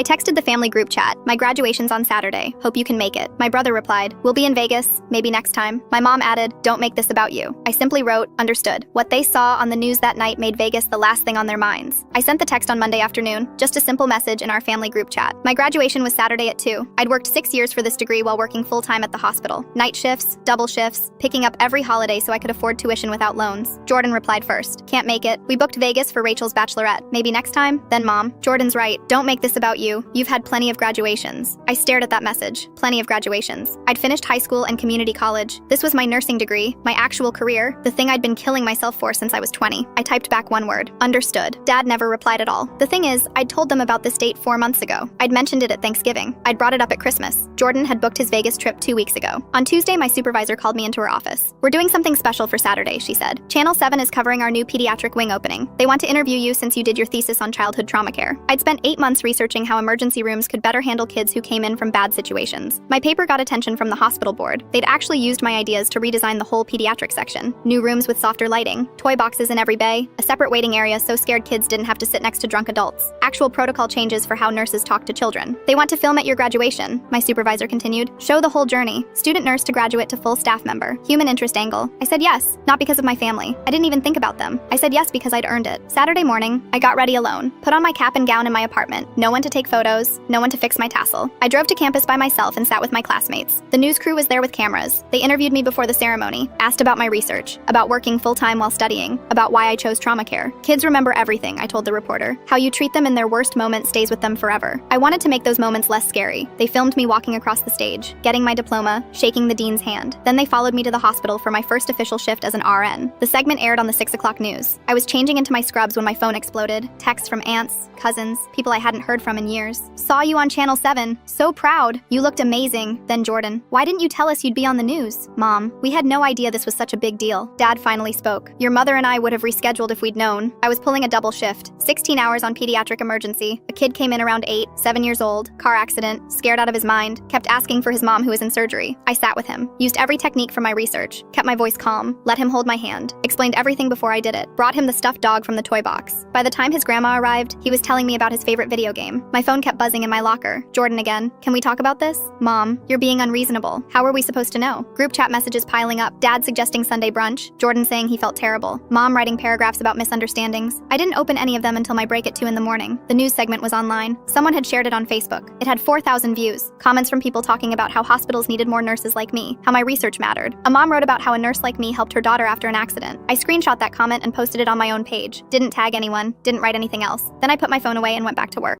I texted the family group chat, "My graduation's on Saturday. Hope you can make it." My brother replied, "We'll be in Vegas, maybe next time." My mom added, "Don't make this about you." I simply wrote, "Understood." What they saw on the news that night made Vegas the last thing on their minds. I sent the text on Monday afternoon, just a simple message in our family group chat. My graduation was Saturday at 2. I'd worked 6 years for this degree while working full-time at the hospital. Night shifts, double shifts, picking up every holiday so I could afford tuition without loans. Jordan replied first, "Can't make it. We booked Vegas for Rachel's bachelorette. Maybe next time?" Then Mom, "Jordan's right. Don't make this about you. You've had plenty of graduations." I stared at that message. Plenty of graduations. I'd finished high school and community college. This was my nursing degree, my actual career, the thing I'd been killing myself for since I was 20. I typed back one word, "Understood." Dad never replied at all. The thing is, I'd told them about this date 4 months ago. I'd mentioned it at Thanksgiving. I'd brought it up at Christmas. Jordan had booked his Vegas trip 2 weeks ago. On Tuesday, my supervisor called me into her office. "We're doing something special for Saturday," she said. "Channel 7 is covering our new pediatric wing opening. They want to interview you since you did your thesis on childhood trauma care." I'd spent 8 months researching how emergency rooms could better handle kids who came in from bad situations. My paper got attention from the hospital board. They'd actually used my ideas to redesign the whole pediatric section. New rooms with softer lighting, toy boxes in every bay, a separate waiting area so scared kids didn't have to sit next to drunk adults. Actual protocol changes for how nurses talk to children. "They want to film at your graduation," my supervisor continued. "Show the whole journey, student nurse to graduate to full staff member. Human interest angle." I said yes, not because of my family. I didn't even think about them. I said yes because I'd earned it. Saturday morning, I got ready alone, put on my cap and gown in my apartment. No one to take photos, no one to fix my tassel. I drove to campus by myself and sat with my classmates. The news crew was there with cameras. They interviewed me before the ceremony, asked about my research, about working full-time while studying, about why I chose trauma care. "Kids remember everything," I told the reporter. "How you treat them in their worst moment stays with them forever." I wanted to make those moments less scary. They filmed me walking across the stage, getting my diploma, shaking the dean's hand. Then they followed me to the hospital for my first official shift as an RN. The segment aired on the 6 o'clock news. I was changing into my scrubs when my phone exploded. Texts from aunts, cousins, people I hadn't heard from in years. "Saw you on Channel 7. So proud. You looked amazing." Then Jordan, "Why didn't you tell us you'd be on the news?" "Mom, we had no idea this was such a big deal." Dad finally spoke. "Your mother and I would have rescheduled if we'd known. I was pulling a double shift. 16 hours on pediatric emergency. A kid came in around 8, 7 years old, car accident, scared out of his mind, kept asking for his mom who was in surgery. I sat with him, used every technique from my research, kept my voice calm, let him hold my hand, explained everything before I did it, brought him the stuffed dog from the toy box. By the time his grandma arrived, he was telling me about his favorite video game. My phone kept buzzing in my locker. Jordan again, "Can we talk about this?" "Mom, you're being unreasonable. How are we supposed to know?" Group chat messages piling up. Dad suggesting Sunday brunch. Jordan saying he felt terrible. Mom writing paragraphs about misunderstandings. I didn't open any of them until my break at 2 in the morning. The news segment was online. Someone had shared it on Facebook. It had 4,000 views. Comments from people talking about how hospitals needed more nurses like me, how my research mattered. A mom wrote about how a nurse like me helped her daughter after an accident. I screenshot that comment and posted it on my own page. Didn't tag anyone, didn't write anything else. Then I put my phone away and went back to work.